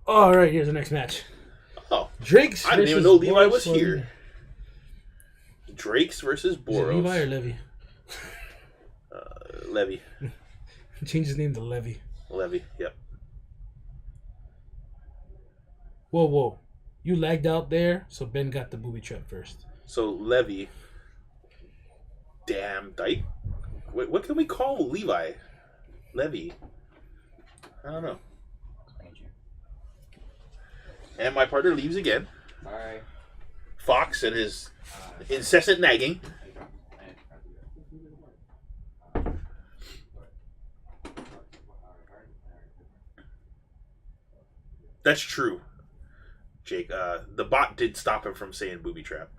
All right, here's the next match. Oh, Drake's. I didn't even know Levi was here. Drake's versus Boros. Levi or Levy? Levy. Change his name to Levy. Levy, yep. Whoa. You lagged out there, so Ben got the booby trap first. So Levy. Damn dyke. What can we call Levi? Levy. I don't know. And my partner leaves again. Bye. Fox and his incessant nagging. That's true, Jake. The bot did stop him from saying booby trap.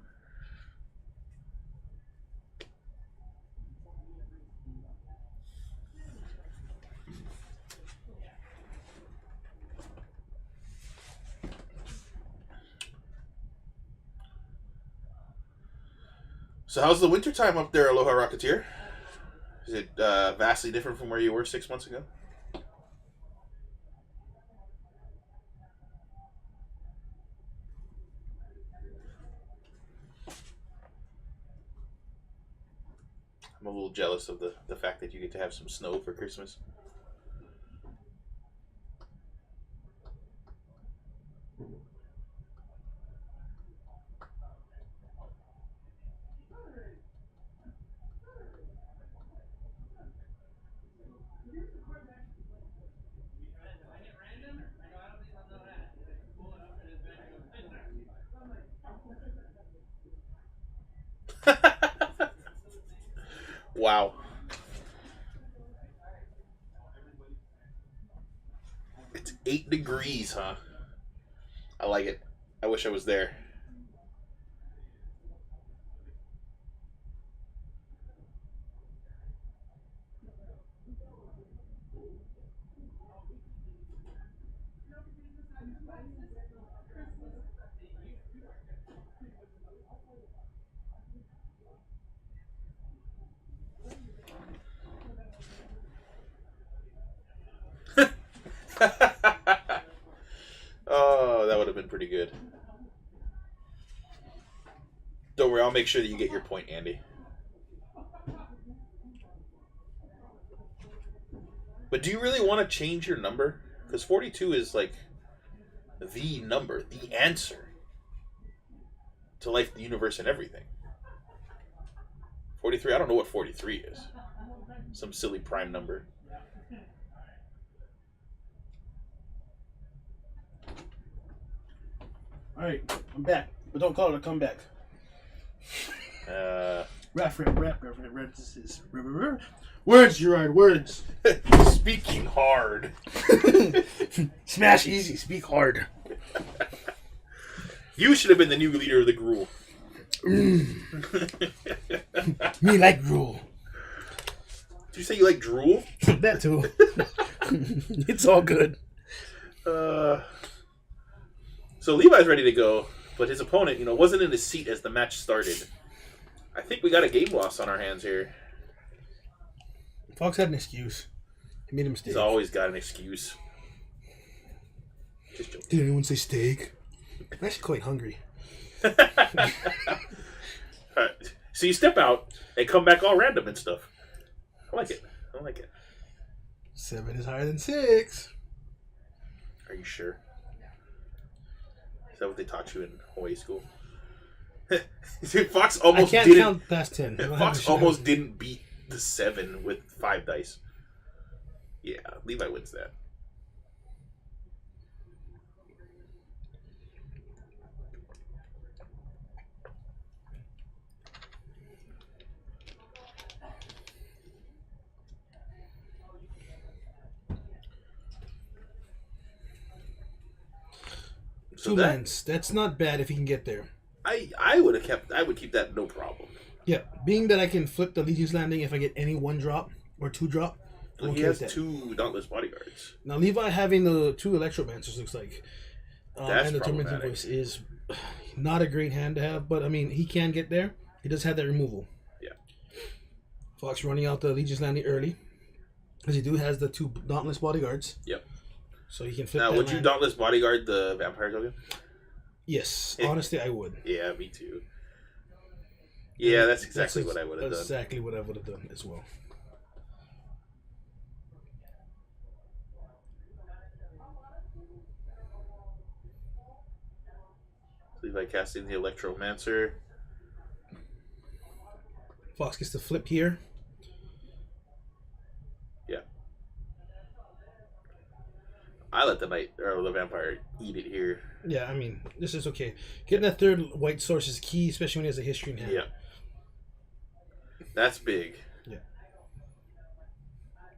So how's the wintertime up there, Aloha Rocketeer? Is it vastly different from where you were 6 months ago? I'm a little jealous of the fact that you get to have some snow for Christmas. Wow. It's 8 degrees, huh? I like it. I wish I was there. Oh, that would have been pretty good. Don't worry, I'll make sure that you get your point, Andy. But do you really want to change your number? Because 42 is like the number, the answer to life, the universe, and everything. 43, I don't know what 43 is. Some silly prime number. Alright, I'm back. But don't call it a comeback. Rap. This is words, Gerard, words. Speaking hard. Smash easy, speak hard. You should have been the new leader of the Gruel. Me like drool. Did you say you like drool? That too. It's all good. So Levi's ready to go, but his opponent, wasn't in his seat as the match started. I think we got a game loss on our hands here. Fox had an excuse. He made a mistake. He's always got an excuse. Just joking. Did anyone say steak? I'm actually quite hungry. So you step out and come back all random and stuff. I like it. 7 is higher than 6. Are you sure? Is that what they taught you in Hawaii school? Fox almost I can't didn't count past 10. Fox almost didn't beat the 7 with 5 dice. Yeah, Levi wins that. Two lands. That's not bad if he can get there. I would keep that no problem. Yeah, being that I can flip the Legion's Landing if I get any 1 drop or 2 drop. Well, he has 2 Dauntless Bodyguards. Now Levi having the 2 Electromancers looks like, That's and the Tormenting problematic. Voice is not a great hand to have, but I mean he can get there. He does have that removal. Yeah. Fox running out the Legion's Landing early, because he has the 2 Dauntless Bodyguards. Yep. So you can flip Now, that would you land. Dauntless Bodyguard the Vampire token? Yes, honestly, I would. Yeah, me too. Yeah, that's exactly That's what I would have done. exactly what I would have done as well. Levi casting the Electromancer. Fox gets to flip here. Yeah. I let the knight or the vampire eat it here. Yeah, I mean, this is okay. Getting that third white source is key, especially when he has a history in hand. Yeah. That's big. Yeah.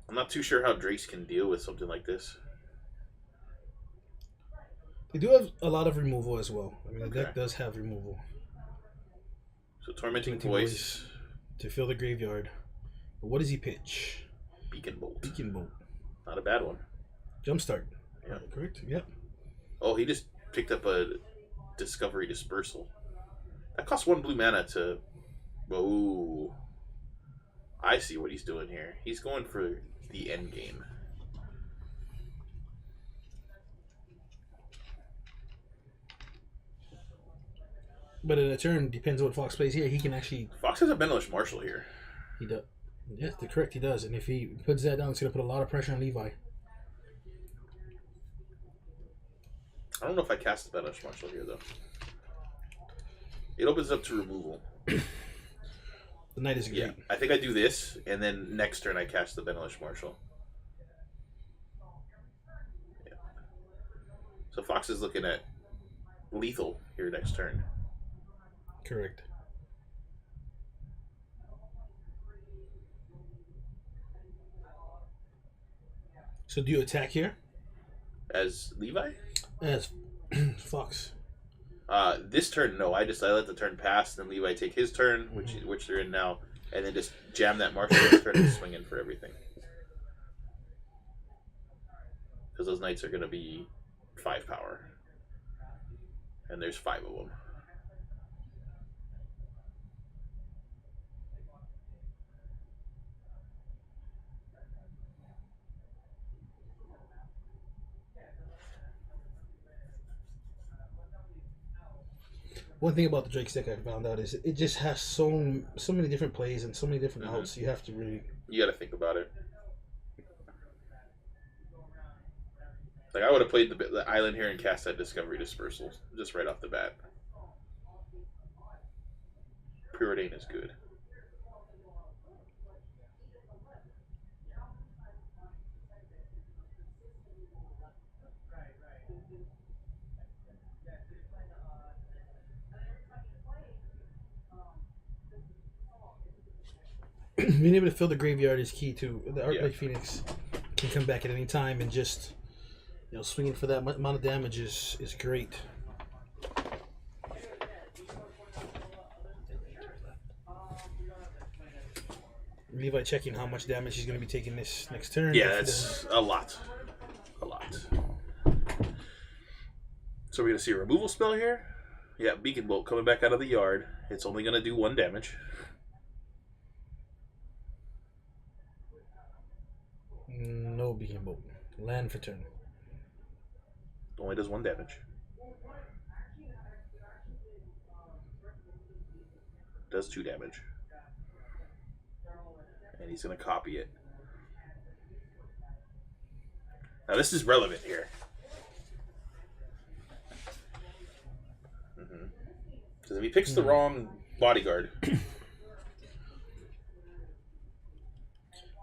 I'm not too sure how Drace can deal with something like this. They do have a lot of removal as well. I mean, the Okay. deck does have removal. So Tormenting Tormenting Voice. To fill the graveyard. But what does he pitch? Beacon Bolt. Beacon Bolt. Not a bad one. Jumpstart. Yeah. Correct? Yep. Oh, he just picked up a Discovery Dispersal. That costs 1 blue mana to... Whoa. I see what he's doing here. He's going for the end game. But in a turn, depends on what Fox plays here. He can actually... Fox has a Benelish Marshal here. He does. Yes, correct, he does. And if he puts that down, it's going to put a lot of pressure on Levi. I don't know if I cast the Benelish Marshal here, though. It opens up to removal. The knight is great. Yeah, I think I do this, and then next turn I cast the Benelish Marshal. Yeah. So Fox is looking at lethal here next turn. Correct. So do you attack here? As Levi? As Fox. This turn, no. I let the turn pass, then Levi take his turn, which they're in now, and then just jam that Marshal this turn and swing in for everything. Because those knights are going to be 5 power. And there's 5 of them. One thing about the Drake's deck I found out is it just has so many different plays and so many different outs. You have to really... You got to think about it. Like, I would have played the island here and cast that Discovery Dispersal just right off the bat. Preordain is good. Being able to fill the graveyard is key too. The Arclight Yeah. Phoenix can come back at any time and just, swinging for that amount of damage is great. Levi checking how much damage he's going to be taking this next turn. Yeah, that's a lot. A lot. So we're going to see a removal spell here. Yeah, Beacon Bolt coming back out of the yard. It's only going to do 1 damage. No Beacon Bolt. Land for turn. Only does 1 damage. Does 2 damage. And he's going to copy it. Now this is relevant here. Because if he picks the wrong bodyguard...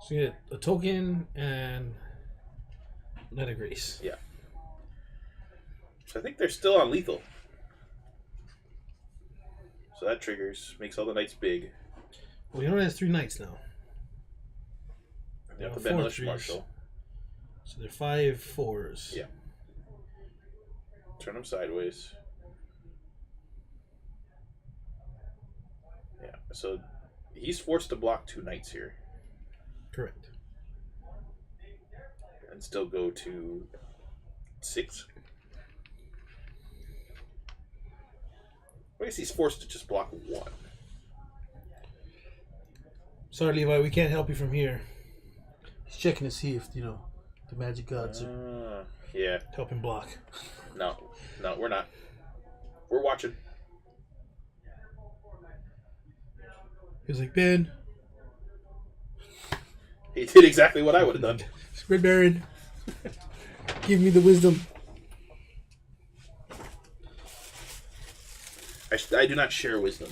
So you get a token and Letter Grace. Yeah. So I think they're still on lethal. So that triggers, makes all the knights big. Well, he only has 3 knights now. They have the 4 Benelish 3s. Marshal. So they're 5 4s. Yeah. Turn them sideways. Yeah, so he's forced to block 2 knights here. Correct. And still go to 6. I guess he's forced to just block 1. Sorry, Levi, we can't help you from here. He's checking to see if, the magic gods are... Yeah. Help him block. No, we're not. We're watching. He's like, Ben. He did exactly what I would have done. Red Baron, give me the wisdom. I do not share wisdom.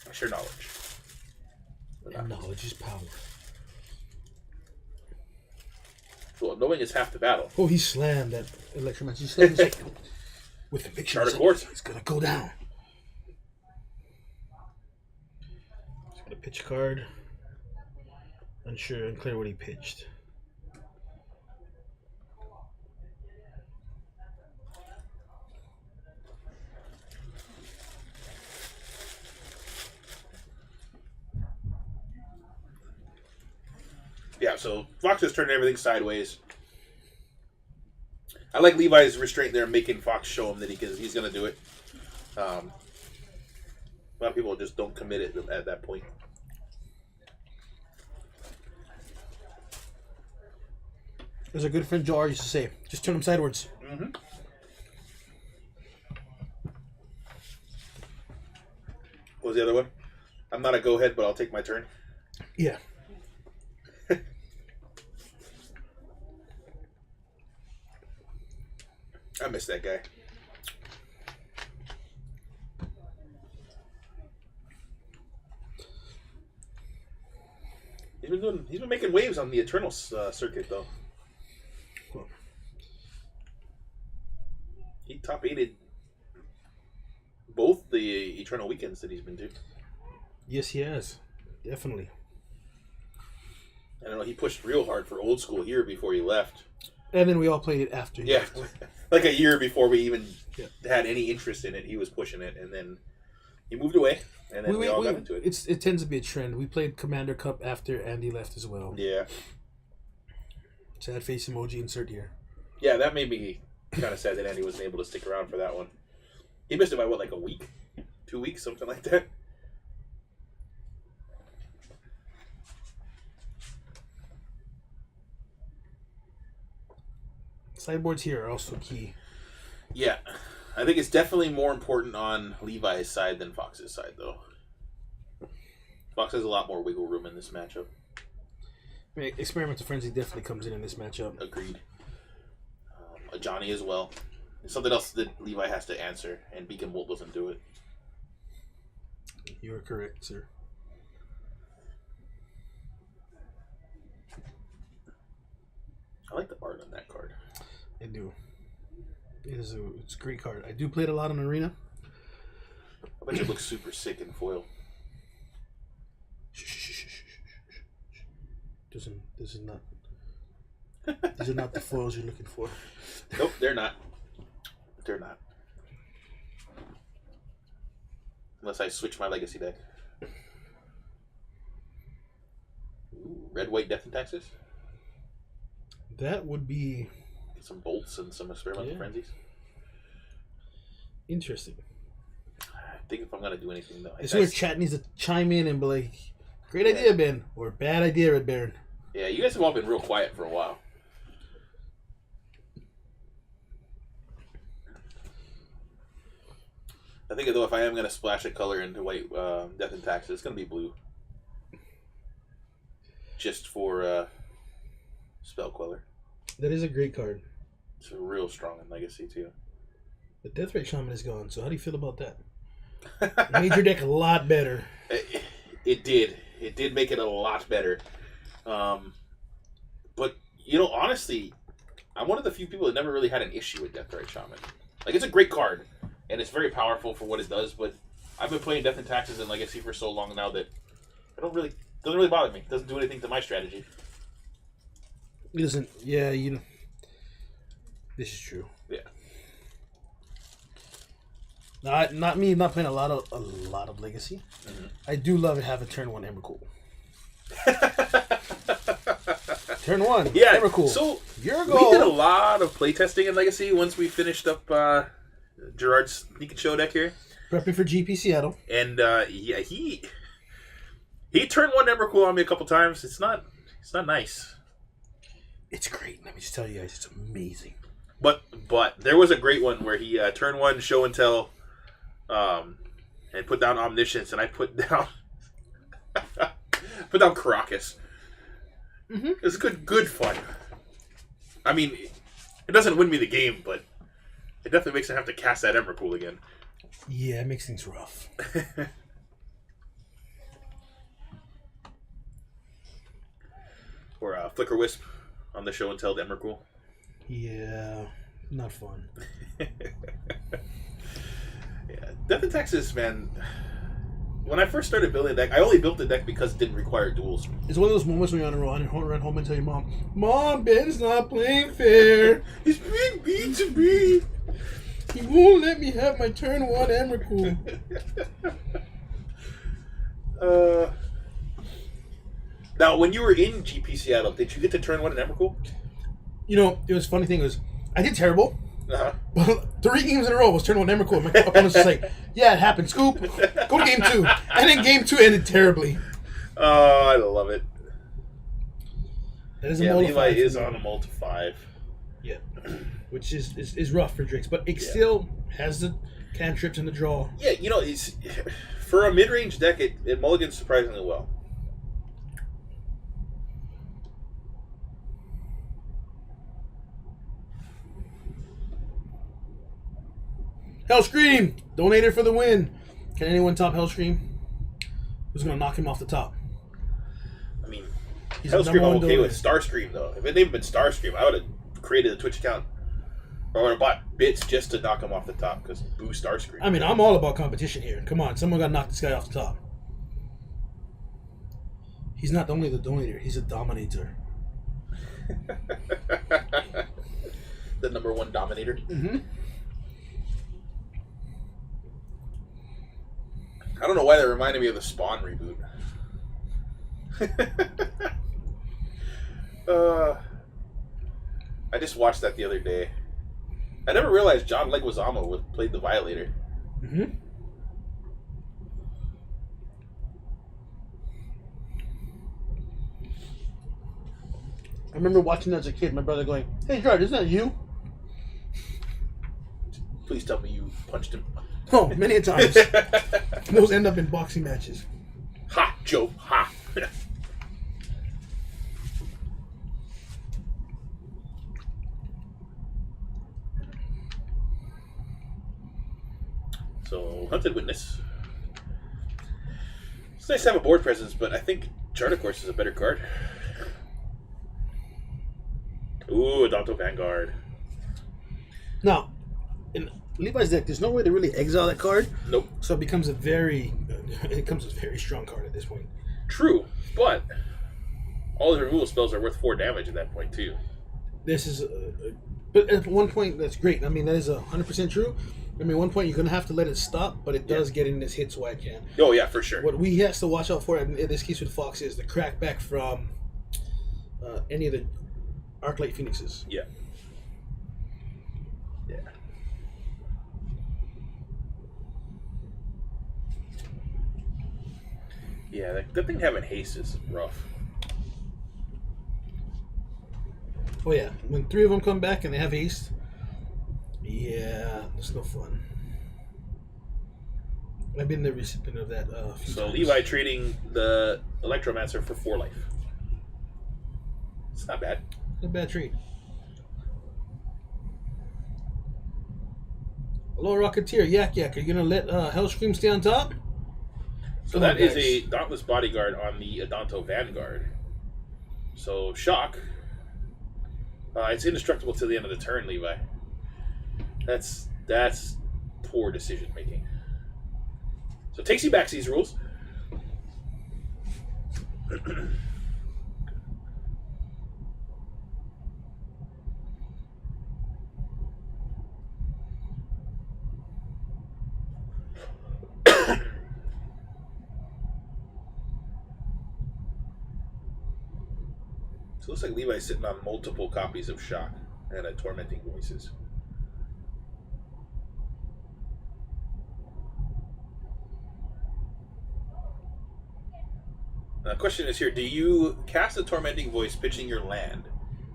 I share knowledge. And knowledge is power. Well, knowing is half the battle. Oh, he slammed that electromagnetic. He slammed his with conviction. Chart of course. It's gonna go down. He's gonna pitch a card. Unclear what he pitched. Yeah, so Fox is turning everything sideways. I like Levi's restraint there, making Fox show him that he's going to do it. A lot of people just don't commit it at that point. As a good friend Joe R used to say, just turn them sideways. Mm-hmm. What was the other one? I'm not a go-ahead, but I'll take my turn. Yeah. I miss that guy. He's been making waves on the Eternal circuit though. Cool. He top 8'd both the Eternal weekends that he's been to. Yes, he has. Definitely. I don't know. He pushed real hard for old school here before he left. And then we all played it after. Yeah, like a year before we even had any interest in it, he was pushing it, and then he moved away, and then we all got into it. It tends to be a trend. We played Commander Cup after Andy left as well. Yeah. Sad face emoji insert here. Yeah, that made me kind of sad that Andy wasn't able to stick around for that one. He missed it by, what, like a week? 2 weeks? Something like that? Sideboards here are also key. Yeah. I think it's definitely more important on Levi's side than Fox's side, though. Fox has a lot more wiggle room in this matchup. I mean, Experimental Frenzy definitely comes in this matchup. Agreed. Johnny as well. It's something else that Levi has to answer, and Beacon Bolt doesn't do it. You are correct, sir. I like the art on that card. I do. It's a great card. I do play it a lot in Arena. I bet you it looks super sick in foil. This is not. These are not the foils you're looking for. Nope, they're not. They're not. Unless I switch my legacy deck. Ooh, red, white, death and taxes. That would be Get some bolts and some experimental frenzies. Interesting. I think if I'm gonna do anything though, This is where chat needs to chime in and be like, "Great idea, Ben," or "Bad idea, Red Baron." Yeah, you guys have all been real quiet for a while. I think though, if I am gonna splash a color into white death and taxes, it's gonna be blue. Just for spell queller. That is a great card. It's real strong in Legacy too. The Deathray Shaman is gone, so how do you feel about that? It made your deck a lot better. It did. It did make it a lot better. But, honestly, I'm one of the few people that never really had an issue with Deathrite Shaman. Like, it's a great card, and it's very powerful for what it does, but I've been playing Death and Taxes in Legacy for so long now that it doesn't really bother me. It doesn't do anything to my strategy. It doesn't, this is true. Yeah. Not me, not playing a lot of Legacy. Mm-hmm. I do love it having turn 1 Emrakul. Turn 1, Emrakul. So your we goal. did a lot of playtesting in Legacy once we finished up Gerard's Sneak and Show deck here. Prepping for GP Seattle. And he turned 1 Emrakul on me a couple times. It's not nice. It's great. Let me just tell you guys, it's amazing. But there was a great one where he turn 1 show and tell, and put down Omniscience, and I put down Caracas. Mm-hmm. It's good fun. I mean, it doesn't win me the game, but it definitely makes me have to cast that Emrakul again. Yeah, it makes things rough. Or Flicker Wisp on the show and tell the Emrakul. Yeah, not fun. Yeah, Death in Texas, man. When I first started building a deck, I only built the deck because it didn't require duels. It's one of those moments when you're on a run and run home and tell your mom, "Mom, Ben's not playing fair. He's being mean to me. He won't let me have my turn 1 Emrakul." Now, when you were in GP Seattle, did you get to turn 1 in Emrakul? You know, it was funny thing was, I did terrible. Uh-huh. But 3 games in a row was turn 1 Emrakul. My opponent's just like, "Yeah, it happened. Scoop. Go to game 2." And then game 2 ended terribly. Oh, I love it. That is a Levi is on a multi 5. Yeah. Which is rough for Drix, but it still has the cantrips and the draw. Yeah, you know, it's, for a mid-range deck, it mulligans surprisingly well. Hellscream! Donator for the win. Can anyone top Hellscream? Who's going to knock him off the top? I mean, He's Hellscream I'm okay with. Starscream, though. If it hadn't been Starscream, I would have created a Twitch account. Or I would have bought bits just to knock him off the top, because boo Starscream. I mean, I'm all about competition here. Come on, someone got to knock this guy off the top. He's not only the donator, he's a dominator. The number 1 dominator. Mm-hmm. I don't know why that reminded me of the Spawn reboot. I just watched that the other day. I never realized John Leguizamo played the Violator. Mm-hmm. I remember watching as a kid, my brother going, "Hey, Gerard, isn't that you?" Please tell me you punched him. Oh, many a times. Those end up in boxing matches. Ha, Joe, ha. So, Hunted Witness. It's nice to have a board presence, but I think Charter Course is a better card. Ooh, Adonto Vanguard. Now, in Levi's deck, there's no way to really exile that card. Nope. So it becomes a very strong card at this point. True, but all the removal spells are worth 4 damage at that point, too. This is, but at one point, that's great. I mean, that is 100% true. I mean, at one point, you're going to have to let it stop, but it does get in this hit, so I can. Oh, yeah, for sure. What we have to watch out for in this case with Fox is the crackback from any of the Arclight Phoenixes. Yeah. Yeah. Yeah, that thing having haste is rough. Oh, yeah. When 3 of them come back and they have haste, yeah, it's no fun. I've been the recipient of that a few times. Levi trading the Electromancer for 4 life. It's not bad. Not a bad trade. Hello, Rocketeer. Yak Yak, are you going to let Hellscream stay on top? So that is a Dauntless Bodyguard on the Adonto Vanguard. So, shock. It's indestructible to the end of the turn, Levi. That's poor decision making. So takes you back to these rules. So it looks like Levi's sitting on multiple copies of Shock and a Tormenting Voices. The question is here, do you cast a Tormenting Voice pitching your land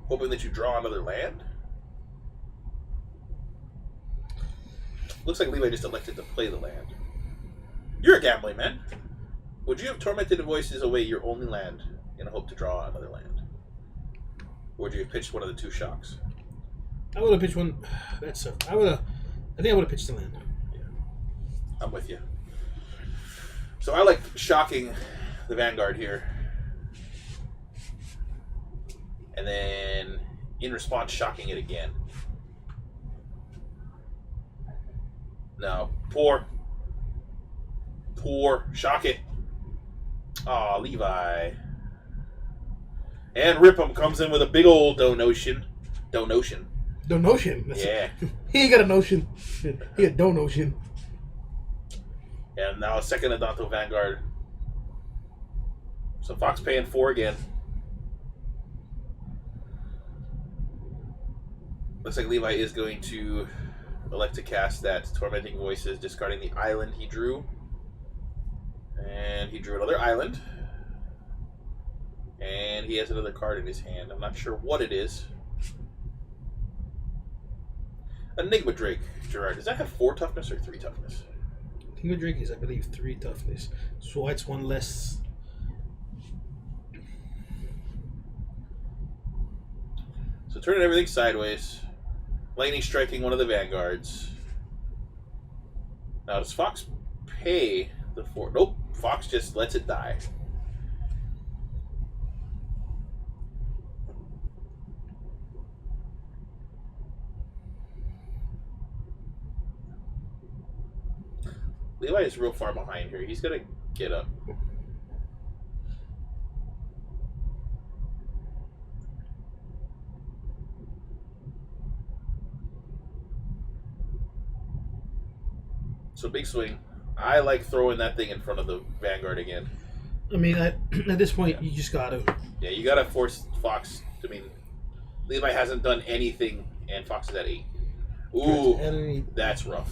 hoping that you draw another land. Looks like Levi just elected to play the land. You're a gambling man. Would you have Tormented Voices away your only land in a hope to draw another land? Or would you have pitched one of the two shocks? I would have pitched one. That's I think I would have pitched the land. Yeah. I'm with you. So I like shocking the Vanguard here. And then, in response, shocking it again. No. Poor. Shock it. Aw, Levi. And Ripham comes in with a big old donation. The notion. Yeah. He ain't got a notion. He got no notion. And now a second Adanto Vanguard. So Fox paying 4 again. Looks like Levi is going to elect to cast that Tormenting Voices, discarding the island he drew. And he drew another island. And he has another card in his hand. I'm not sure what it is. Enigma Drake, Gerard. Does that have 4 toughness or 3 toughness? Enigma Drake is, I believe, 3 toughness. So it's 1 less. So turning everything sideways. Lightning striking one of the Vanguards. Now does Fox pay the 4? Nope. Fox just lets it die. Levi is real far behind here. He's gonna get up. So big swing. I like throwing that thing in front of the Vanguard again. I mean, at this point, you just gotta. Yeah, you gotta force Fox. I mean, Levi hasn't done anything, and Fox is at 8. Ooh, that's rough.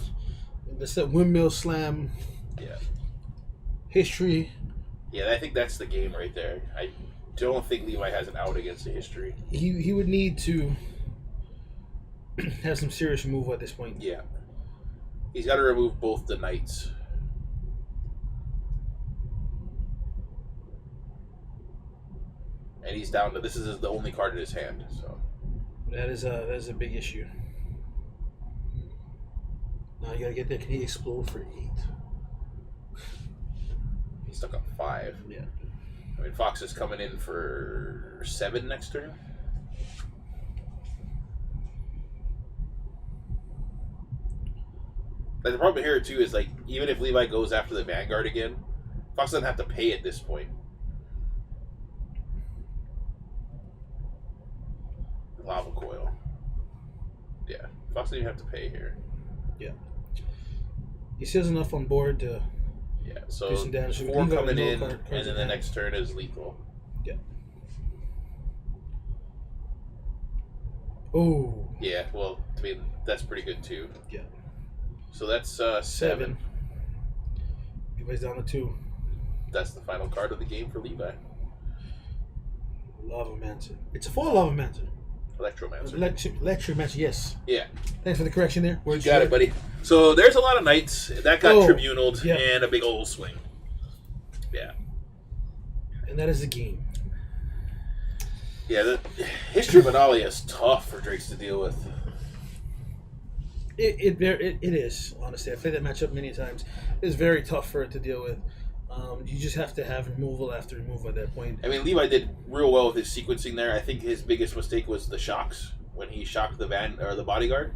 That's that windmill slam. Yeah. History. Yeah, I think that's the game right there. I don't think Levi has an out against the history. He would need to have some serious removal at this point. Yeah. He's got to remove both the knights. And he's down to, this is the only card in his hand, so. That is a big issue. Now you gotta get there. Can he explode for 8? He's stuck on 5. Yeah. I mean, Fox is coming in for 7 next turn. Like, the problem here, too, is, like, even if Levi goes after the Vanguard again, Fox doesn't have to pay at this point. Lava Coil. Yeah, Fox doesn't even have to pay here. Yeah. He still has enough on board to so do some damage. 4 coming in, and then the next turn is lethal. Yeah. Oh. Yeah, well, I mean, that's pretty good, too. Yeah. So that's 7. Levi's down to 2. That's the final card of the game for Levi. Lavamancer. It's a 4 Lavamancer. Electromancer. Electromancer, yes. Yeah. Thanks for the correction there. You got it, buddy. So there's a lot of knights. That got tribunaled yeah. and a big old swing. Yeah. And that is the game. Yeah, the history of Analia is tough for Drakes to deal with. It is, honestly. I've played that matchup many times. It's very tough for it to deal with. You just have to have removal after removal at that point. I mean, Levi did real well with his sequencing there. I think his biggest mistake was the shocks when he shocked the the bodyguard.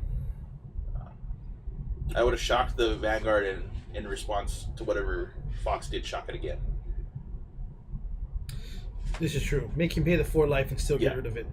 I would have shocked the Vanguard in response to whatever Fox did, shock it again. This is true. Make him pay the 4 life and still get rid of it.